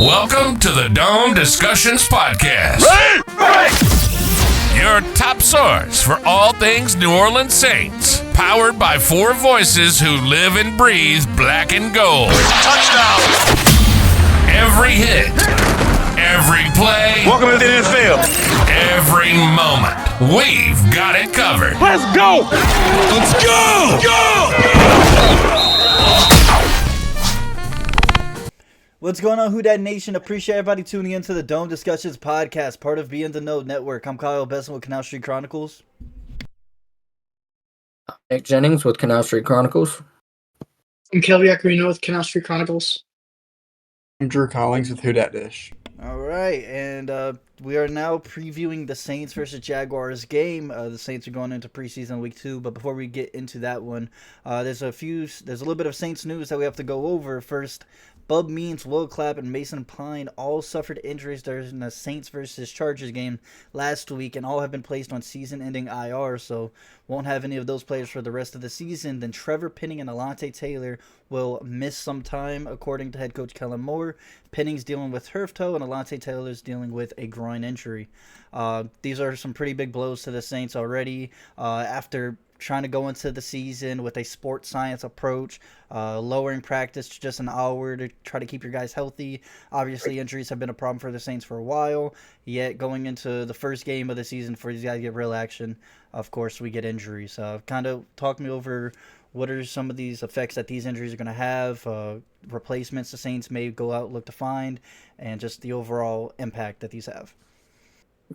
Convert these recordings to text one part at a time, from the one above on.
Welcome to the Dome Discussions Podcast. Your top source for all things New Orleans Saints. Powered by four voices who live and breathe black and gold. Touchdown! Every hit, every play. Welcome to the NFL. Every moment. We've got it covered. Let's go! Let's go! Go! What's going on, Who Dat Nation? Appreciate everybody tuning in to the Dome Discussions Podcast, part of Be in the Know Network. I'm Kyle Besson with Canal Street Chronicles. Nick Jennings with Canal Street Chronicles. I'm Kelby Accarino with Canal Street Chronicles. I'm Drew Collins with Who Dat Dish. All right, and we are now previewing the Saints versus Jaguars game. The Saints are going into preseason week 2, but before we get into that one, there's a little bit of Saints news that we have to go over. First, Bub Means, Will Clapp, and Mason Pine all suffered injuries during the Saints versus Chargers game last week, and all have been placed on season-ending IR, so won't have any of those players for the rest of the season. Then Trevor Penning and Alontae Taylor will miss some time, according to head coach Kellen Moore. Penning's dealing with turf toe, and Alontae Taylor's dealing with a groin injury. These are some pretty big blows to the Saints already. After trying to go into the season with a sports science approach, lowering practice to just an hour to try to keep your guys healthy. Obviously, injuries have been a problem for the Saints for a while, yet going into the first game of the season for these guys to get real action, of course, we get injuries. Kind of talk me over what are some of these effects that these injuries are going to have, replacements the Saints may go out look to find, and just the overall impact that these have.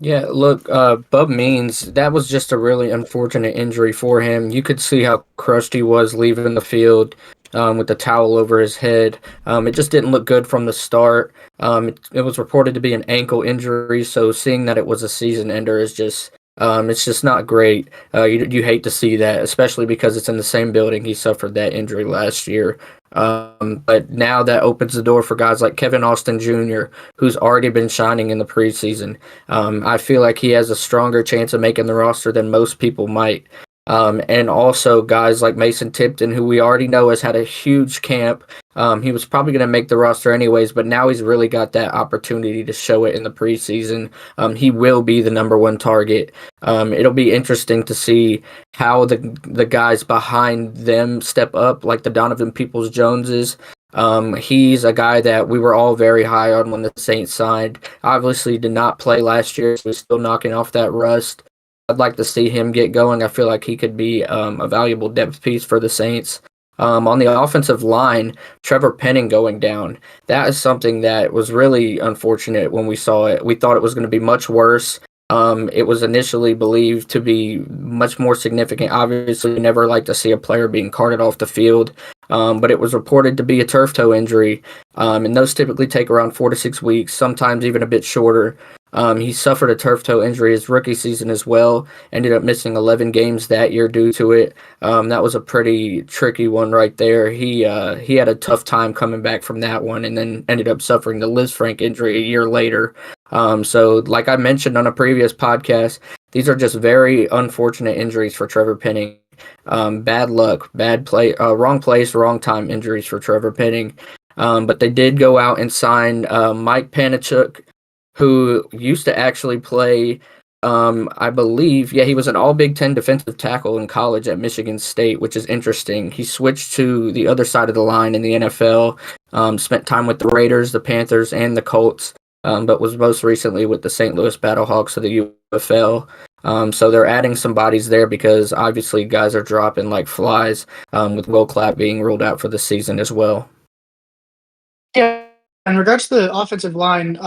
Yeah, look, Bub Means, that was just a really unfortunate injury for him. You could see how crushed he was leaving the field with the towel over his head. It just didn't look good from the start. It was reported to be an ankle injury, so seeing that it was a season ender is just it's just not great. You hate to see that, especially because it's in the same building he suffered that injury last year. But now that opens the door for guys like Kevin Austin Jr., who's already been shining in the preseason. I feel like he has a stronger chance of making the roster than most people might. And also guys like Mason Tipton, who we already know has had a huge camp. He was probably going to make the roster anyways, but now he's really got that opportunity to show it in the preseason. He will be the number one target. It'll be interesting to see how the guys behind them step up, like the Donovan Peoples-Joneses. He's a guy that we were all very high on when the Saints signed. Obviously did not play last year, so he's still knocking off that rust. I'd like to see him get going. I feel like he could be a valuable depth piece for the Saints. On the offensive line, Trevor Penning going down. That is something that was really unfortunate when we saw it. We thought it was going to be much worse. It was initially believed to be much more significant. Obviously, we never like to see a player being carted off the field, but it was reported to be a turf toe injury, and those typically take around 4 to 6 weeks, sometimes even a bit shorter. He suffered a turf toe injury his rookie season as well, ended up missing 11 games that year due to it. That was a pretty tricky one right there. He had a tough time coming back from that one and then ended up suffering the Liz Frank injury a year later. So like I mentioned on a previous podcast, these are just very unfortunate injuries for Trevor Penning. Bad luck, bad play, wrong place, wrong time injuries for Trevor Penning. But they did go out and sign Mike Panachuk, who used to actually play, I believe, he was an all Big Ten defensive tackle in college at Michigan State, which is interesting. He switched to the other side of the line in the NFL, spent time with the Raiders, the Panthers, and the Colts, but was most recently with the St. Louis Battlehawks of the UFL. So they're adding some bodies there because obviously guys are dropping like flies, with Will Clapp being ruled out for the season as well. Yeah, in regards to the offensive line,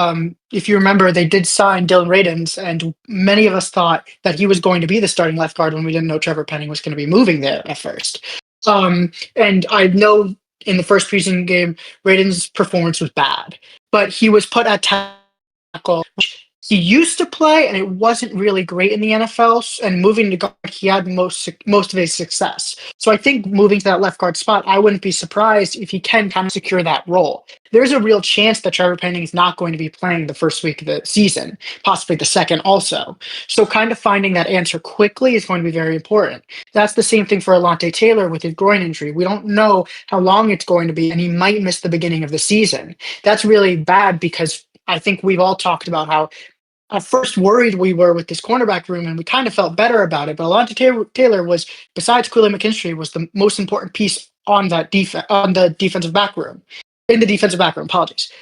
if you remember, they did sign Dylan Radins, and many of us thought that he was going to be the starting left guard when we didn't know Trevor Penning was going to be moving there at first. And I know in the first preseason game, Radins' performance was bad, but he was put at tackle, which He used to play, and it wasn't really great in the NFL. And moving to guard, he had most of his success. So I think moving to that left guard spot, I wouldn't be surprised if he can kind of secure that role. There's a real chance that Trevor Penning is not going to be playing the first week of the season, possibly the second also. So kind of finding that answer quickly is going to be very important. That's the same thing for Alontae Taylor with his groin injury. We don't know how long it's going to be, and he might miss the beginning of the season. That's really bad because I think we've all talked about how at first worried we were with this cornerback room, and we kind of felt better about it. But Alontae Taylor was, besides Quilly McKinstry, was the most important piece on that on the defensive back room, in the defensive back room. Apologies.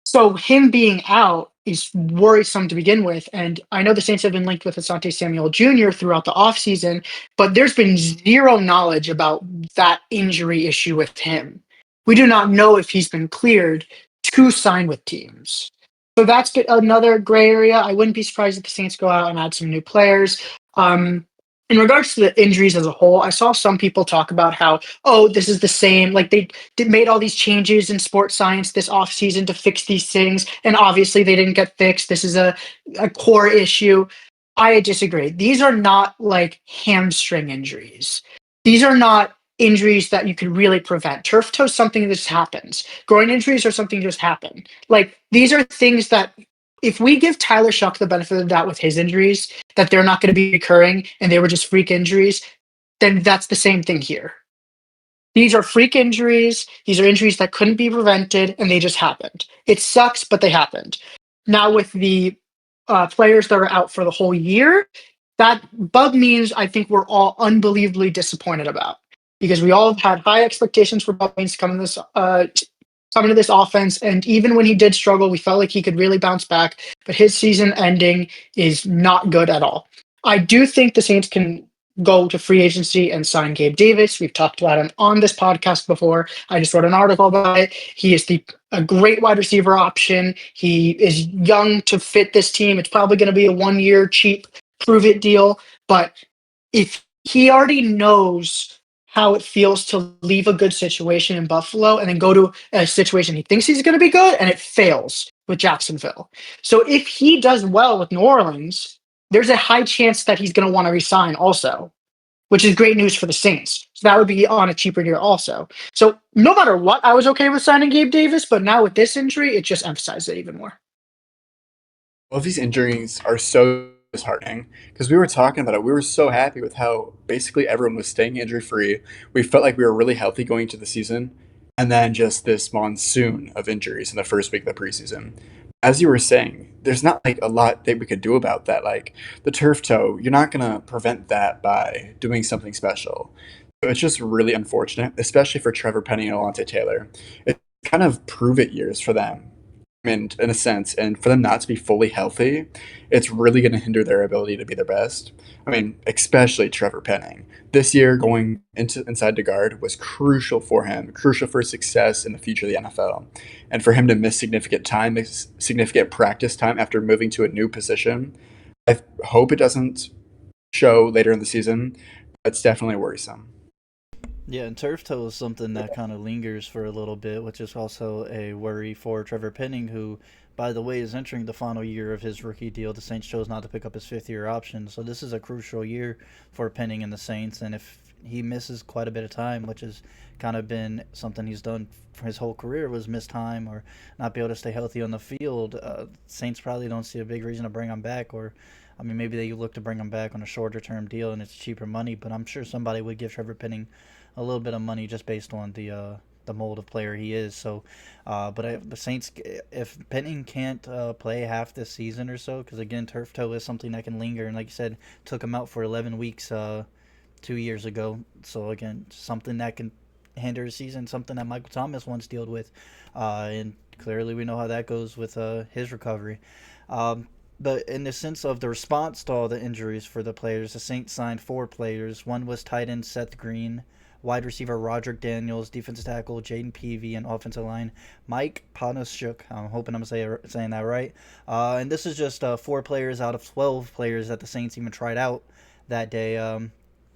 So him being out is worrisome to begin with. And I know the Saints have been linked with Asante Samuel Jr. throughout the offseason, but there's been zero knowledge about that injury issue with him. We do not know if he's been cleared to sign with teams. So that's another gray area. I wouldn't be surprised if the Saints go out and add some new players. In regards to the injuries as a whole, I saw some people talk about how, oh, this is the same. Like they made all these changes in sports science this offseason to fix these things. And obviously they didn't get fixed. This is a core issue. I disagree. These are not like hamstring injuries. These are not injuries that you could really prevent. Turf toe is something that just happens. Groin injuries are something that just happen. Like these are things that if we give Tyler Shuck the benefit of the doubt with his injuries, that they're not going to be recurring and they were just freak injuries, then that's the same thing here. These are freak injuries. These are injuries that couldn't be prevented and they just happened. It sucks, but they happened. Now with the players that are out for the whole year, that bug means I think we're all unbelievably disappointed about because we all had high expectations for Bug Means to come to this offense. And even when he did struggle, we felt like he could really bounce back. But his season ending is not good at all. I do think the Saints can go to free agency and sign Gabe Davis. We've talked about him on this podcast before. I just wrote an article about it. He is a great wide receiver option. He is young to fit this team. It's probably going to be a 1-year cheap prove it deal. But if he already knows how it feels to leave a good situation in Buffalo and then go to a situation he thinks he's going to be good and it fails with Jacksonville. So if he does well with New Orleans, there's a high chance that he's going to want to resign also, which is great news for the Saints. So that would be on a cheaper deal also. So no matter what, I was okay with signing Gabe Davis, but now with this injury, it just emphasizes it even more. Well, these injuries are so disheartening because we were talking about it. We were so happy with how basically everyone was staying injury free. We felt like we were really healthy going into the season, and then just this monsoon of injuries in the first week of the preseason. As you were saying, there's not like a lot that we could do about that. Like the turf toe, you're not gonna prevent that by doing something special. So it's just really unfortunate, especially for Trevor Penning and Alontae Taylor. It's kind of prove it years for them in a sense, and for them not to be fully healthy, it's really going to hinder their ability to be their best. I mean, especially Trevor Penning. This year, going inside the guard was crucial for him, crucial for his success in the future of the NFL. And for him to miss significant time, miss significant practice time after moving to a new position, I hope it doesn't show later in the season. But it's definitely worrisome. Yeah, and turf toe is something that kind of lingers for a little bit, which is also a worry for Trevor Penning, who, by the way, is entering the final year of his rookie deal. The Saints chose not to pick up his fifth-year option, so this is a crucial year for Penning and the Saints. And if he misses quite a bit of time, which has kind of been something he's done for his whole career, was miss time or not be able to stay healthy on the field, Saints probably don't see a big reason to bring him back. Or, I mean, maybe they look to bring him back on a shorter-term deal and it's cheaper money, but I'm sure somebody would give Trevor Penning a little bit of money just based on the mold of player he is. So, but the Saints, if Penning can't play half this season or so, because again, turf toe is something that can linger, and like you said, took him out for 11 weeks 2 years ago. So again, something that can hinder his season, something that Michael Thomas once dealt with, and clearly we know how that goes with his recovery. But in the sense of the response to all the injuries for the players, the Saints signed 4 players. One was tight end Seth Green, wide receiver Roderick Daniels, defensive tackle Jaden Peavy, and offensive line Mike Panashuk. I'm hoping I'm saying that right. And this is just 4 players out of 12 players that the Saints even tried out that day.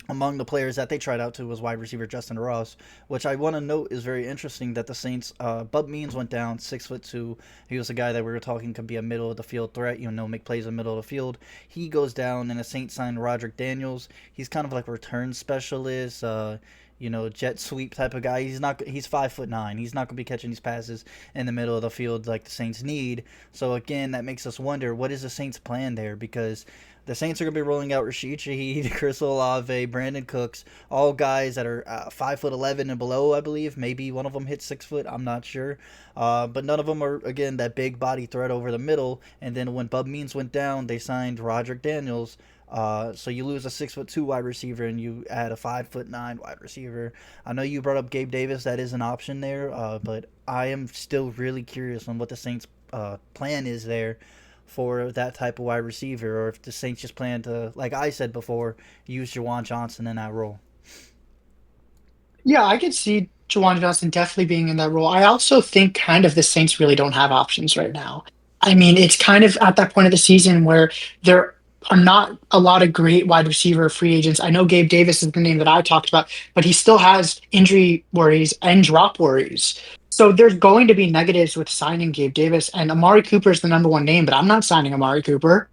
among the players that they tried out to was wide receiver Justin Ross, which I want to note is very interesting that the Saints, Bub Means went down, 6'2". He was a guy that we were talking could be a middle of the field threat, make plays in the middle of the field. He goes down, and the Saints signed Roderick Daniels. He's kind of like a return specialist, jet sweep type of guy. He's 5'9". He's not gonna be catching these passes in the middle of the field like the Saints need. So again, that makes us wonder, what is the Saints' plan there? Because the Saints are going to be rolling out Rashid Shaheed, Chris Olave, Brandon Cooks, all guys that are 5'11" and below, I believe. Maybe one of them hits 6 foot. I'm not sure. But none of them are, again, that big body threat over the middle. And then when Bub Means went down, they signed Roderick Daniels. So you lose a 6'2" wide receiver and you add a 5'9" wide receiver. I know you brought up Gabe Davis. That is an option there. But I am still really curious on what the Saints' plan is there for that type of wide receiver, or if the Saints just plan to, like I said before, use Jawan Johnson in that role. Yeah, I could see Jawan Johnson definitely being in that role. I also think kind of the Saints really don't have options right now. I mean, it's kind of at that point of the season where there are not a lot of great wide receiver free agents. I know Gabe Davis is the name that I talked about, but he still has injury worries and drop worries. So there's going to be negatives with signing Gabe Davis, and Amari Cooper is the number one name, but I'm not signing Amari Cooper.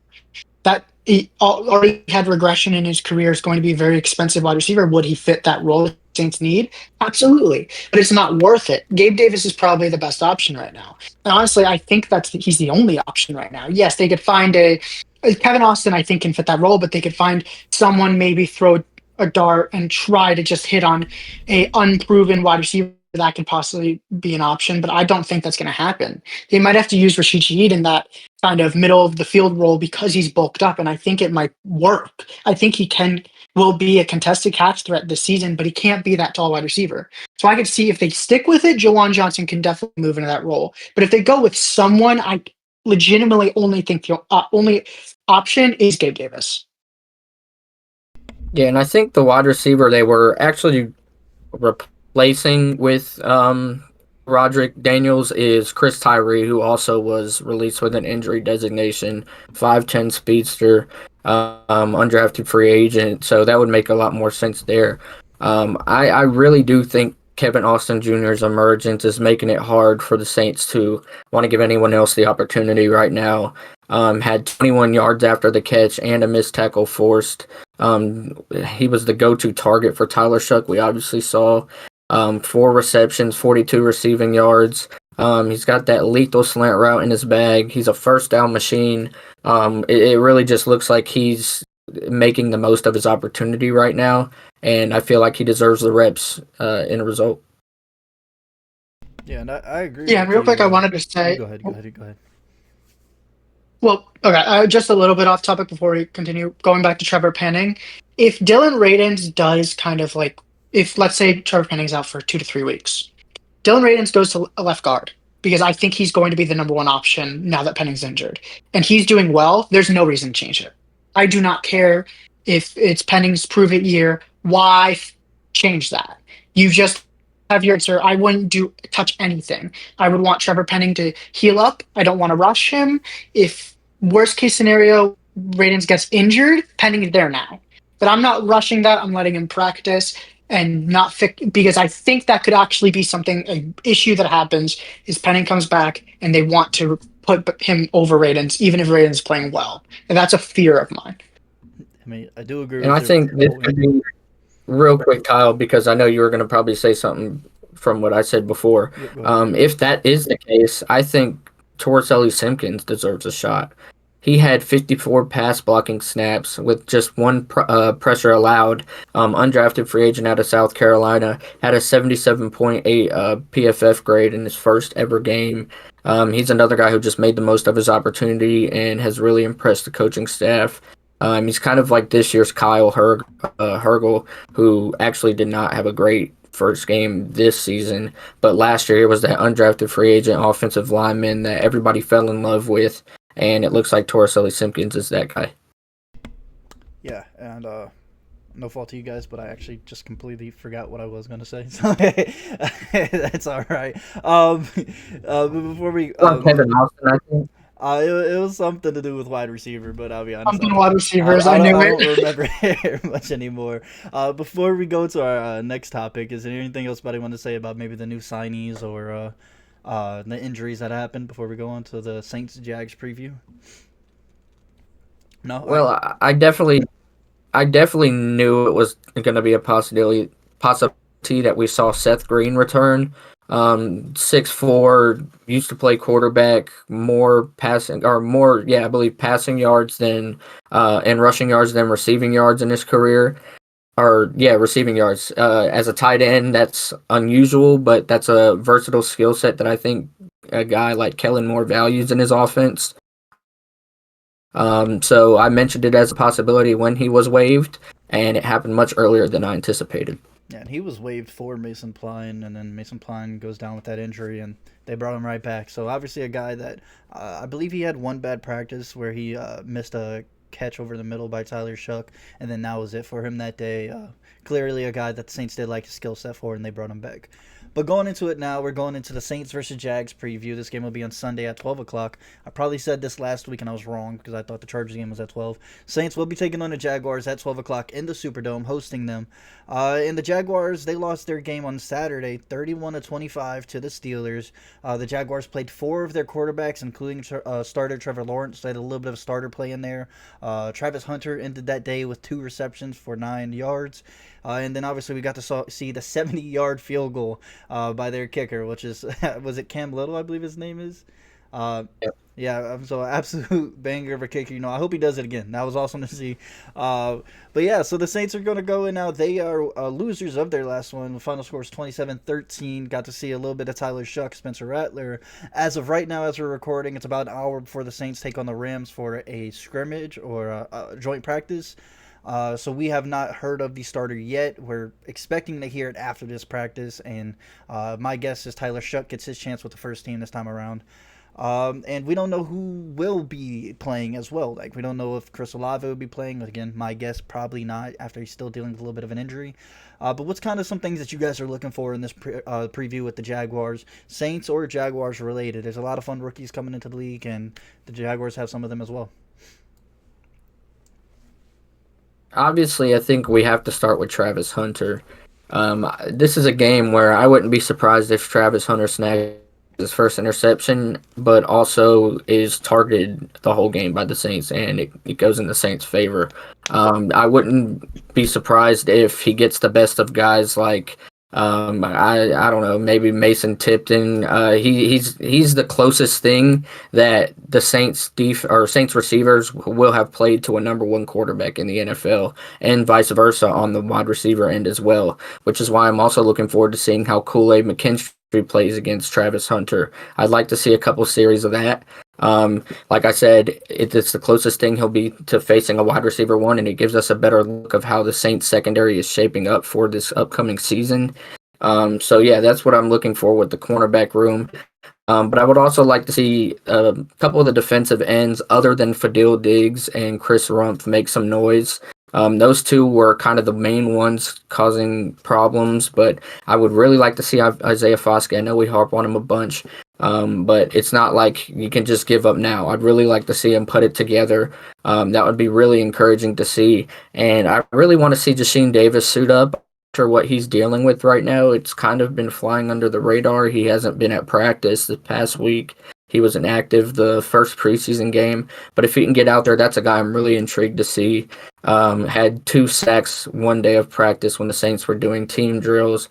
That he already had regression in his career, is going to be a very expensive wide receiver. Would he fit that role the Saints need? Absolutely, but it's not worth it. Gabe Davis is probably the best option right now, and honestly, I think he's the only option right now. Yes, they could find Kevin Austin. I think can fit that role, but they could find someone, maybe throw a dart and try to just hit on a unproven wide receiver that could possibly be an option, but I don't think that's going to happen. They might have to use Rashid Shaheed in that kind of middle of the field role because he's bulked up, and I think it might work. I think will be a contested catch threat this season, but he can't be that tall wide receiver. So I could see if they stick with it, Jawan Johnson can definitely move into that role. But if they go with someone, I legitimately only think the only option is Gabe Davis. Yeah, and I think the wide receiver they were actually replacing with Roderick Daniels is Chris Tyree, who also was released with an injury designation, 5'10" speedster, undrafted free agent. So that would make a lot more sense there. I really do think Kevin Austin Jr.'s emergence is making it hard for the Saints to want to give anyone else the opportunity right now. Had 21 yards after the catch and a missed tackle forced. He was the go-to target for Tyler Shuck. We obviously saw 4 receptions, 42 receiving yards. He's got that lethal slant route in his bag. He's a first down machine. It really just looks like he's making the most of his opportunity right now, and I feel like he deserves the reps in a result. Yeah, and I agree. Yeah, and real quick, I wanted to say. Go ahead. Well, okay, just a little bit off topic before we continue. Going back to Trevor Penning, if Dylan Radins does kind of like, if let's say Trevor Penning's out for 2 to 3 weeks, Dylan Radins goes to a left guard because I think he's going to be the number one option now that Penning's injured. And he's doing well. There's no reason to change it. I do not care if it's Penning's prove it year. Why change that? You just have your answer. I wouldn't touch anything. I would want Trevor Penning to heal up. I don't want to rush him. If worst case scenario, Radins gets injured, Penning is there now. But I'm not rushing that. I'm letting him practice and not fix, because I think that could actually be an issue that happens is Penning comes back and they want to put him over Radins, even if Radins is playing well. And that's a fear of mine. I mean, I do agree. And I think this could be real quick, Kyle, because I know you were going to probably say something from what I said before. If that is the case, I think Torricelli Simpkins deserves a shot. He had 54 pass blocking snaps with just 1 pressure allowed. Undrafted free agent out of South Carolina, had a 77.8 PFF grade in his first ever game. He's another guy who just made the most of his opportunity and has really impressed the coaching staff. He's kind of like this year's Kyle Hergel, who actually did not have a great first game this season, but last year he was that undrafted free agent offensive lineman that everybody fell in love with, and it looks like Torricelli Simpkins is that guy. Yeah, and no fault to you guys, but I actually just completely forgot what I was going to say, so that's all right. Before we... Kevin Austin, I think. It was something to do with wide receiver, but I'll be honest, Something wide receivers. I knew I it. don't remember it much anymore. Before we go to our next topic, is there anything else anybody want to say about maybe the new signees or the injuries that happened before we go on to the Saints Jags preview? No, all right. Well, I definitely knew it was going to be a possibility that we saw Seth Green return. 6'4", used to play quarterback, more passing or more, yeah, I believe passing yards than and rushing yards than receiving yards in his career. Or yeah, receiving yards. As a tight end, that's unusual, but that's a versatile skill set that I think a guy like Kellen Moore values in his offense. So I mentioned it as a possibility when he was waived, and it happened much earlier than I anticipated. Yeah, and he was waived for Mason Pline, and then Mason Pline goes down with that injury, and they brought him right back. So obviously a guy that I believe he had one bad practice where he missed a catch over the middle by Tyler Shuck, and then that was it for him that day. Clearly a guy that the Saints did like his skill set for, and they brought him back. But going into it now, we're going into the Saints versus Jags preview. This game will be on Sunday at 12 o'clock. I probably said this last week and I was wrong because I thought the Chargers game was at 12. Saints will be taking on the Jaguars at 12 o'clock in the Superdome, hosting them. And the Jaguars, they lost their game on Saturday, 31-25 to the Steelers. The Jaguars played four of their quarterbacks, including starter Trevor Lawrence. They had a little bit of starter play in there. Travis Hunter ended that day with 2 receptions for 9 yards. And then obviously we got to see the 70-yard field goal by their kicker, which is, was it Cam Little, I believe his name is? Yep. Yeah, so absolute banger of a kicker. I hope he does it again. That was awesome to see. But yeah, so the Saints are going to go in now. They are losers of their last one. The final score is 27-13. Got to see a little bit of Tyler Shuck, Spencer Rattler. As of right now, as we're recording, it's about an hour before the Saints take on the Rams for a scrimmage or a joint practice. So we have not heard of the starter yet. We're expecting to hear it after this practice, and my guess is Tyler Shuck gets his chance with the first team this time around. And we don't know who will be playing as well. Like, we don't know if Chris Olave will be playing. Again, my guess, probably not, after he's still dealing with a little bit of an injury. But what's kind of some things that you guys are looking for in this preview with the Jaguars, Saints or Jaguars related? There's a lot of fun rookies coming into the league, and the Jaguars have some of them as well. Obviously, I think we have to start with Travis Hunter. This is a game where I wouldn't be surprised if Travis Hunter snags his first interception, but also is targeted the whole game by the Saints, and it goes in the Saints' favor. I wouldn't be surprised if he gets the best of guys like I don't know, maybe Mason Tipton. He's the closest thing that the Saints receivers will have played to a number one quarterback in the NFL, and vice versa on the wide receiver end as well. Which is why I'm also looking forward to seeing how Kool-Aid McKinstry plays against Travis Hunter. I'd like to see a couple series of that. Like I said, it's the closest thing he'll be to facing a wide receiver one, and it gives us a better look of how the Saints secondary is shaping up for this upcoming season. So yeah, that's what I'm looking for with the cornerback room. But I would also like to see a couple of the defensive ends other than Fadil Diggs and Chris Rumpf make some noise. Those two were kind of the main ones causing problems, but I would really like to see Isaiah Foskey. I know we harp on him a bunch, but it's not like you can just give up now. I'd really like to see him put it together. That would be really encouraging to see. And I really want to see Jasheem Davis suit up after what he's dealing with right now. It's kind of been flying under the radar. He hasn't been at practice the past week. He was inactive the first preseason game, but if he can get out there, that's a guy I'm really intrigued to see. Had 2 sacks one day of practice when the Saints were doing team drills.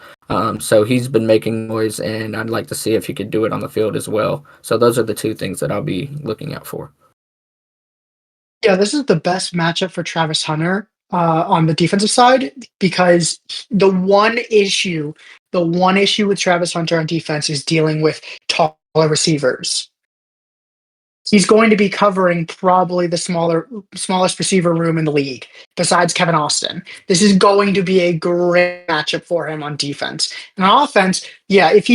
So he's been making noise, and I'd like to see if he could do it on the field as well. So those are the 2 things that I'll be looking out for. Yeah, this is the best matchup for Travis Hunter on the defensive side because the one issue with Travis Hunter on defense is dealing with taller receivers. He's going to be covering probably the smallest receiver room in the league, besides Kevin Austin. This is going to be a great matchup for him on defense. And on offense, yeah, if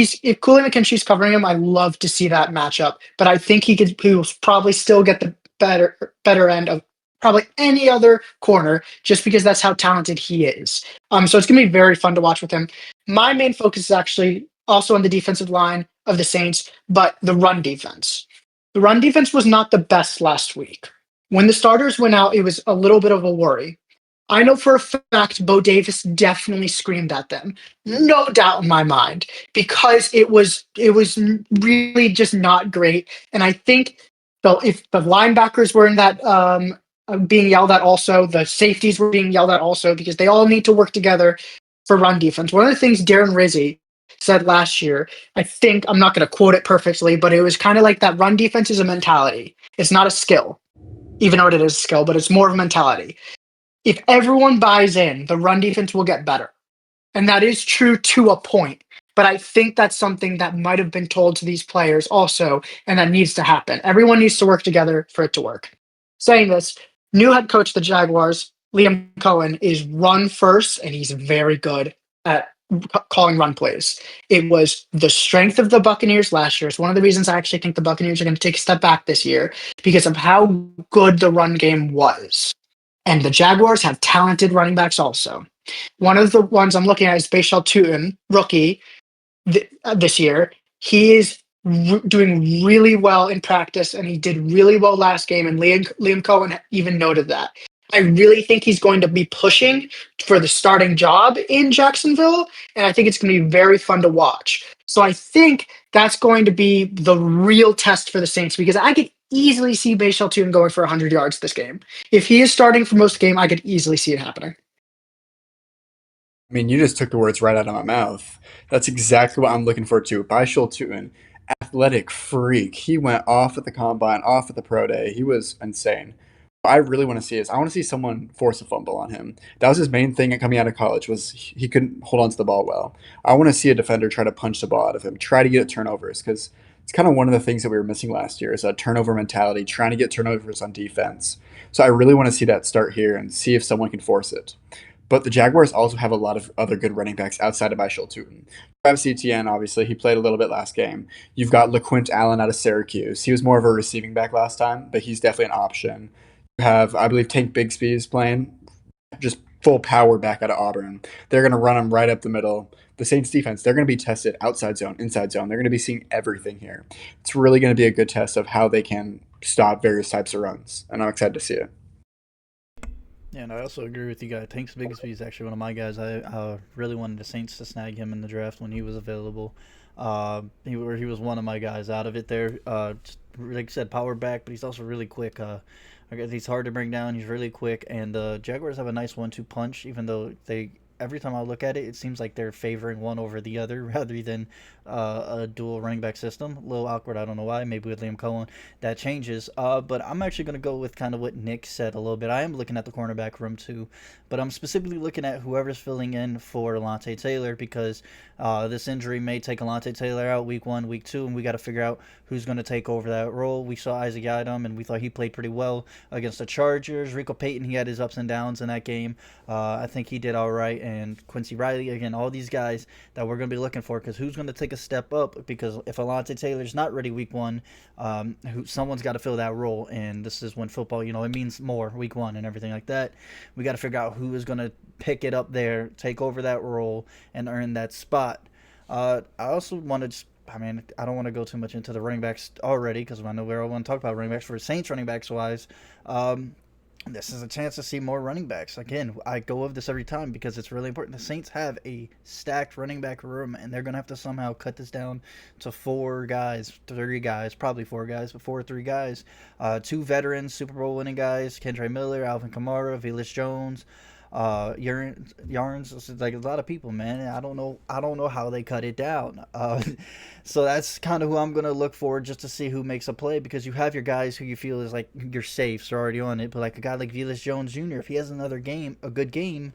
Kool-Aid McKinstry's covering him, I love to see that matchup. But I think he will probably still get the better end of probably any other corner, just because that's how talented he is. So it's going to be very fun to watch with him. My main focus is actually also on the defensive line of the Saints, but the run defense. The run defense was not the best last week. When the starters went out, it was a little bit of a worry. I know for a fact Bo Davis definitely screamed at them. No doubt in my mind, because it was really just not great. And I think if the linebackers were in that being yelled at also, the safeties were being yelled at also, because they all need to work together for run defense. One of the things Darren Rizzi said last year, I think I'm not going to quote it perfectly, but it was kind of like that run defense is a mentality. It's not a skill, even though it is a skill, but it's more of a mentality. If everyone buys in, the run defense will get better. And that is true to a point. But I think that's something that might have been told to these players also, and that needs to happen. Everyone needs to work together for it to work. Saying this, new head coach of the Jaguars, Liam Cohen, is run first, and he's very good at calling run plays. It was the strength of the Buccaneers last year. It's one of the reasons I actually think the Buccaneers are going to take a step back this year because of how good the run game was. And the Jaguars have talented running backs also. One of the ones I'm looking at is Bashal Tutin, rookie this year. He is doing really well in practice, and he did really well last game, and Liam Cohen even noted that. I really think he's going to be pushing for the starting job in Jacksonville, and I think it's going to be very fun to watch. So I think that's going to be the real test for the Saints, because I could easily see Bashal Tutin going for 100 yards this game. If he is starting for most of the game, I could easily see it happening. I mean, you just took the words right out of my mouth. That's exactly what I'm looking forward to. Bishal Tutin, athletic freak. He went off at the combine, off at the pro day. He was insane. What I really want to see is I want to see someone force a fumble on him. That was his main thing coming out of college, was he couldn't hold on to the ball well. I want to see a defender try to punch the ball out of him, try to get turnovers, because it's kind of one of the things that we were missing last year is a turnover mentality, trying to get turnovers on defense. So I really want to see that start here and see if someone can force it. But the Jaguars also have a lot of other good running backs outside of Bishal Tutin. Travis Etienne, obviously, he played a little bit last game. You've got LaQuint Allen out of Syracuse. He was more of a receiving back last time, but he's definitely an option. You have, I believe, Tank Bigsby is playing, just full power back out of Auburn. They're going to run him right up the middle. The Saints defense, they're going to be tested outside zone, inside zone. They're going to be seeing everything here. It's really going to be a good test of how they can stop various types of runs, and I'm excited to see it. Yeah, and I also agree with you guys. Tank Bigsby is actually one of my guys. I really wanted the Saints to snag him in the draft when he was available. He was one of my guys out of it there. Just, like I said, power back, but he's also really quick. He's hard to bring down. He's really quick, and the Jaguars have a nice 1-2 punch. Even though every time I look at it, it seems like they're favoring one over the other rather than a dual running back system. A little awkward. I don't know why. Maybe with Liam Cohen that changes. But I'm actually going to go with kind of what Nick said a little bit. I am looking at the cornerback room too, but I'm specifically looking at whoever's filling in for Alontae Taylor, because this injury may take Alontae Taylor out week 1, week 2, and we got to figure out who's going to take over that role. We saw Isaac Yiadom, and we thought he played pretty well against the Chargers. Rico Payton, he had his ups and downs in that game. I think he did all right. And Quincy Riley, again, all these guys that we're going to be looking for, because who's going to take a step up? Because if Alontae Taylor's not ready week 1, someone's got to fill that role, and this is when football, it means more week 1 and everything like that. We got to figure out who is going to pick it up there, take over that role, and earn that spot. I also want to I don't want to go too much into the running backs already, because I know we all want to talk about running backs. For Saints running backs wise, this is a chance to see more running backs. Again, I go over this every time because it's really important. The Saints have a stacked running back room, and they're going to have to somehow cut this down to 4 guys, 3 guys, probably 4 guys, but 4 or 3 guys. 2 veterans, Super Bowl winning guys, Kendre Miller, Alvin Kamara, Velus Jones, Yarns. Like a lot of people, man. I don't know how they cut it down. So that's kind of who I'm gonna look for, just to see who makes a play, because you have your guys who you feel is like your safes are already on it. But like a guy like Velus Jones Jr., if he has another game, a good game,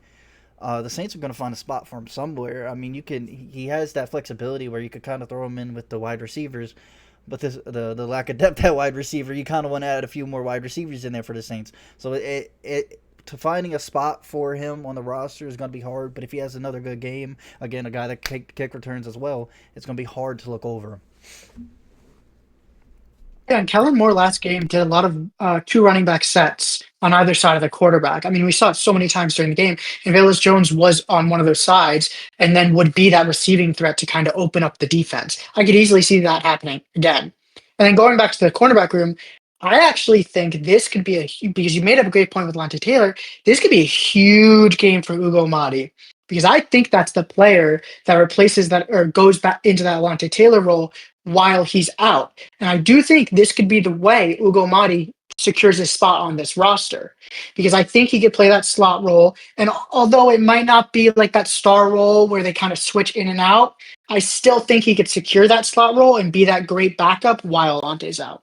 the Saints are gonna find a spot for him somewhere. I mean, he has that flexibility where you could kind of throw him in with the wide receivers. But the lack of depth at wide receiver, you kind of want to add a few more wide receivers in there for the Saints. So to finding a spot for him on the roster is going to be hard. But if he has another good game, again, a guy that kick returns as well, it's going to be hard to look over. Yeah, and Kellen Moore last game did a lot of 2 running back sets on either side of the quarterback. I mean, we saw it so many times during the game. And Velus Jones was on one of those sides and then would be that receiving threat to kind of open up the defense. I could easily see that happening again. And then going back to the cornerback room, I actually think this could be because you made up a great point with Lante Taylor. This could be a huge game for Ugo Amadi because I think that's the player that replaces that or goes back into that Lante Taylor role while he's out. And I do think this could be the way Ugo Amadi secures his spot on this roster because I think he could play that slot role. And although it might not be like that star role where they kind of switch in and out, I still think he could secure that slot role and be that great backup while Lante's out.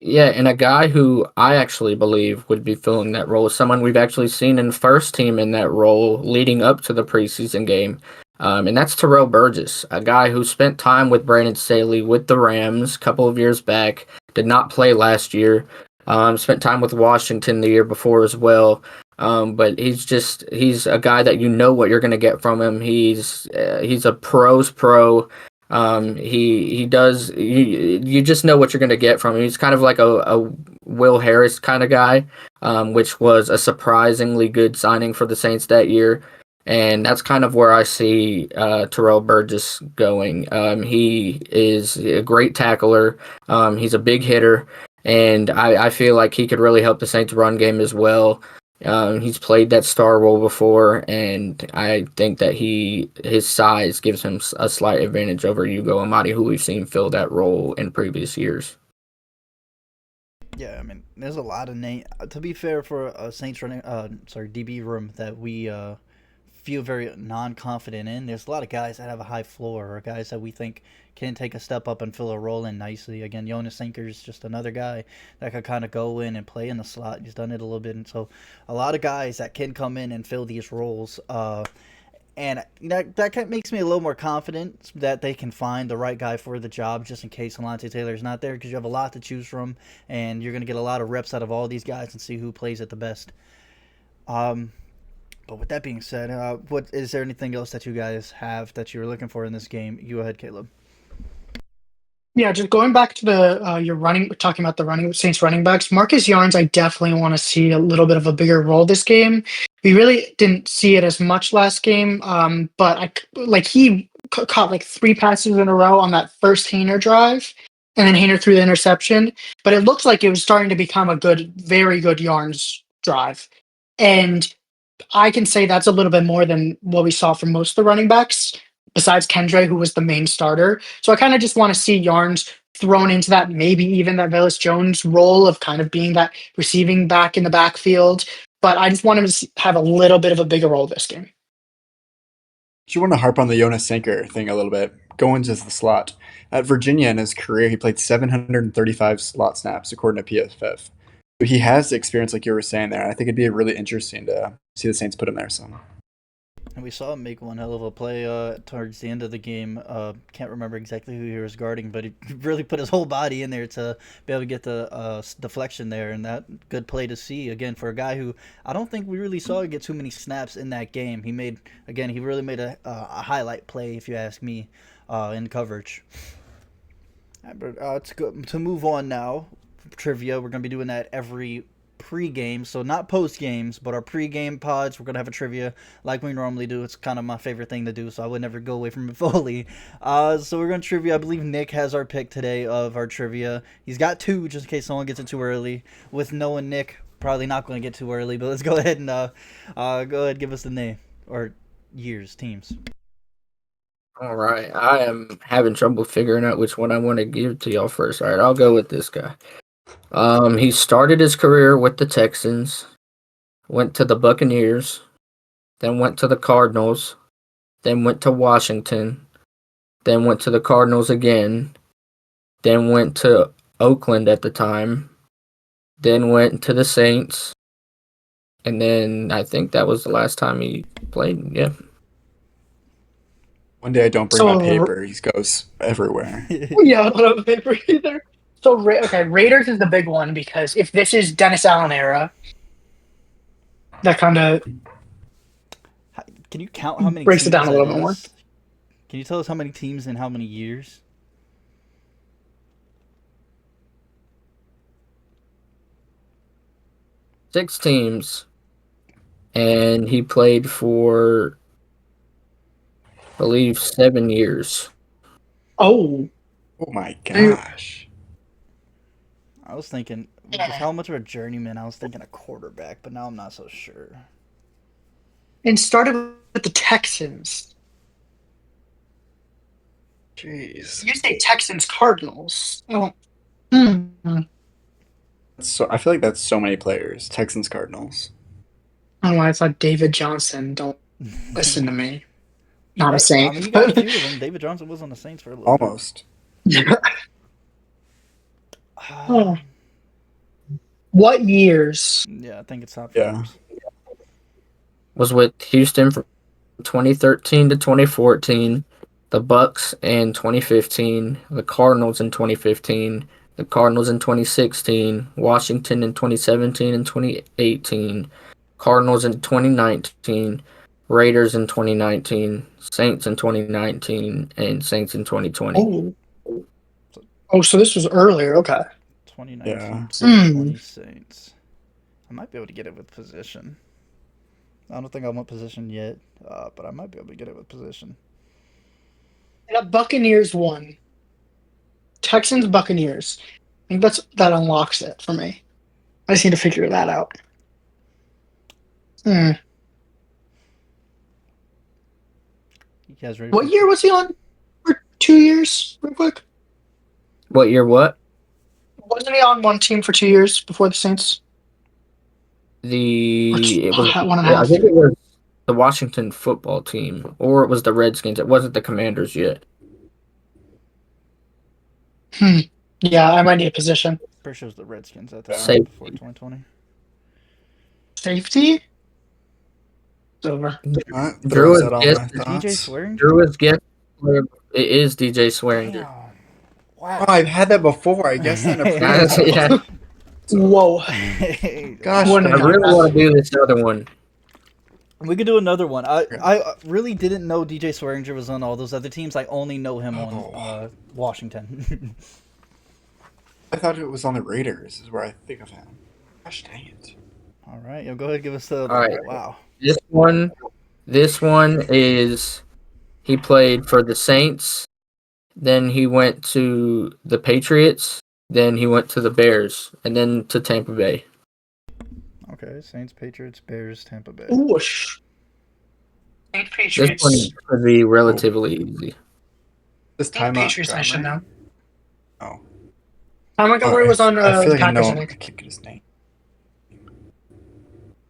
Yeah, and a guy who I actually believe would be filling that role is someone we've actually seen in first team in that role leading up to the preseason game. And that's Terrell Burgess, a guy who spent time with Brandon Staley with the Rams a couple of years back, did not play last year, spent time with Washington the year before as well. But he's a guy that you know what you're going to get from him. He's a pro's pro. He does you just know what you're going to get from him. He's kind of like a Will Harris kind of guy, which was a surprisingly good signing for the Saints that year. And that's kind of where I see Terrell Burgess going. He is a great tackler. He's a big hitter, and I feel like he could really help the Saints run game as well. He's played that star role before, and I think that his size gives him a slight advantage over Ugo Amadi, who we've seen fill that role in previous years. Yeah, I mean, there's a lot of names. To be fair, for a Saints running, DB room that we feel very non-confident in, there's a lot of guys that have a high floor, or guys that we think can take a step up and fill a role in nicely. Again, Jonas Sinker's just another guy that could kind of go in and play in the slot. He's done it a little bit, and so a lot of guys that can come in and fill these roles. And that makes me a little more confident that they can find the right guy for the job, just in case Alontae Taylor's not there, because you have a lot to choose from, and you're going to get a lot of reps out of all these guys and see who plays it the best. But with that being said, what is there anything else that you guys have that you're looking for in this game? You go ahead, Caleb. Yeah, just going back to the talking about the Saints running backs, Marcus Yarns, I definitely want to see a little bit of a bigger role this game. We really didn't see it as much last game, but he caught like 3 passes in a row on that first Hainer drive, and then Hainer threw the interception. But it looks like it was starting to become a very good Yarns drive, and I can say that's a little bit more than what we saw from most of the running backs, besides Kendre, who was the main starter. So I kind of just want to see Yarns thrown into that, maybe even that Velus Jones role of kind of being that receiving back in the backfield. But I just want him to have a little bit of a bigger role this game. Do you want to harp on the Jonas Sinker thing a little bit? Go into the slot. At Virginia in his career, he played 735 slot snaps, according to PFF. So he has experience, like you were saying there. I think it'd be really interesting to see the Saints put him there some. And we saw him make one hell of a play towards the end of the game. Can't remember exactly who he was guarding, but he really put his whole body in there to be able to get the deflection there, and that good play to see again for a guy who I don't think we really saw get too many snaps in that game. He really made a highlight play, if you ask me, in coverage. But to move on now, trivia. We're gonna be doing that every pre-game, so not post-games, but our pre-game pods, we're going to have a trivia like we normally do. It's kind of my favorite thing to do, so I would never go away from it fully. So we're going to trivia. I believe Nick has our pick today of our trivia. He's got 2, just in case someone gets it too early. With knowing Nick, probably not going to get too early, but let's go ahead and give us the name, or years, teams. All right, I am having trouble figuring out which one I want to give to y'all first. All right, I'll go with this guy. He started his career with the Texans, went to the Buccaneers, then went to the Cardinals, then went to Washington, then went to the Cardinals again, then went to Oakland at the time, then went to the Saints, and then I think that was the last time he played. Yeah. One day I don't bring my paper. He goes everywhere. Yeah, I don't have a paper either. So, Raiders is the big one because if this is Dennis Allen era, that kind of Can you count how many breaks it teams down a little that bit more. is? Can you tell us how many teams in how many years? Six teams, and he played for, I believe, 7 years. Oh, Oh my gosh. I was thinking, with how much of a journeyman, I was thinking a quarterback, but now I'm not so sure. And started with the Texans. Jeez. You say Texans Cardinals. Oh. Hmm. So I feel like that's so many players. Texans, Cardinals. I don't know why I thought David Johnson. Don't listen to me. Not a I Saint. mean, you got a few of them. David Johnson was on the Saints for a little Almost. bit. Oh. What years? Yeah, I think it's top Yeah. years. Was with Houston from 2013 to 2014, the Bucks in 2015, the Cardinals in 2015, the Cardinals in 2016, Washington in 2017 and 2018, Cardinals in 2019, Raiders in 2019, Saints in 2019, and Saints in 2020. Oh, so this was earlier. Okay. 2019 Yeah. to 2020 Saints. I might be able to get it with position. I don't think I want position yet, but I might be able to get it with position. And the Buccaneers won. Texans Buccaneers. I think that unlocks it for me. I just need to figure that out. You guys ready? What year was he on for 2 years? Real quick. What year? What? Wasn't he on one team for 2 years before the Saints? It was. 1.5. I think it was the Washington football team, or it was the Redskins. It wasn't the Commanders yet. Yeah, I might need a position. Pretty sure it was the Redskins at the Safety. time before 2020. Safety? It's over. Drew is DJ Swearing? Drew is guest. It is DJ Swearinger. Wow. Oh, I've had that before. I guess in a Yeah. Whoa. Gosh, One I of really want to do this other one. We could do another one. I really didn't know DJ Swearinger was on all those other teams. I only know him on Washington. I thought it was on the Raiders. Is where I think of him. Gosh dang it! All right, go ahead, give us the. All right. Wow. This one is he played for the Saints, then he went to the Patriots, then he went to the Bears, and then to Tampa Bay. Okay, Saints, Patriots, Bears, Tampa Bay. Whoosh. Saints Patriots. This one could be relatively easy. This time Patriots, I should know. Oh. Ty Montgomery was on I feel like I Packers, know I him. I think. can't get his name.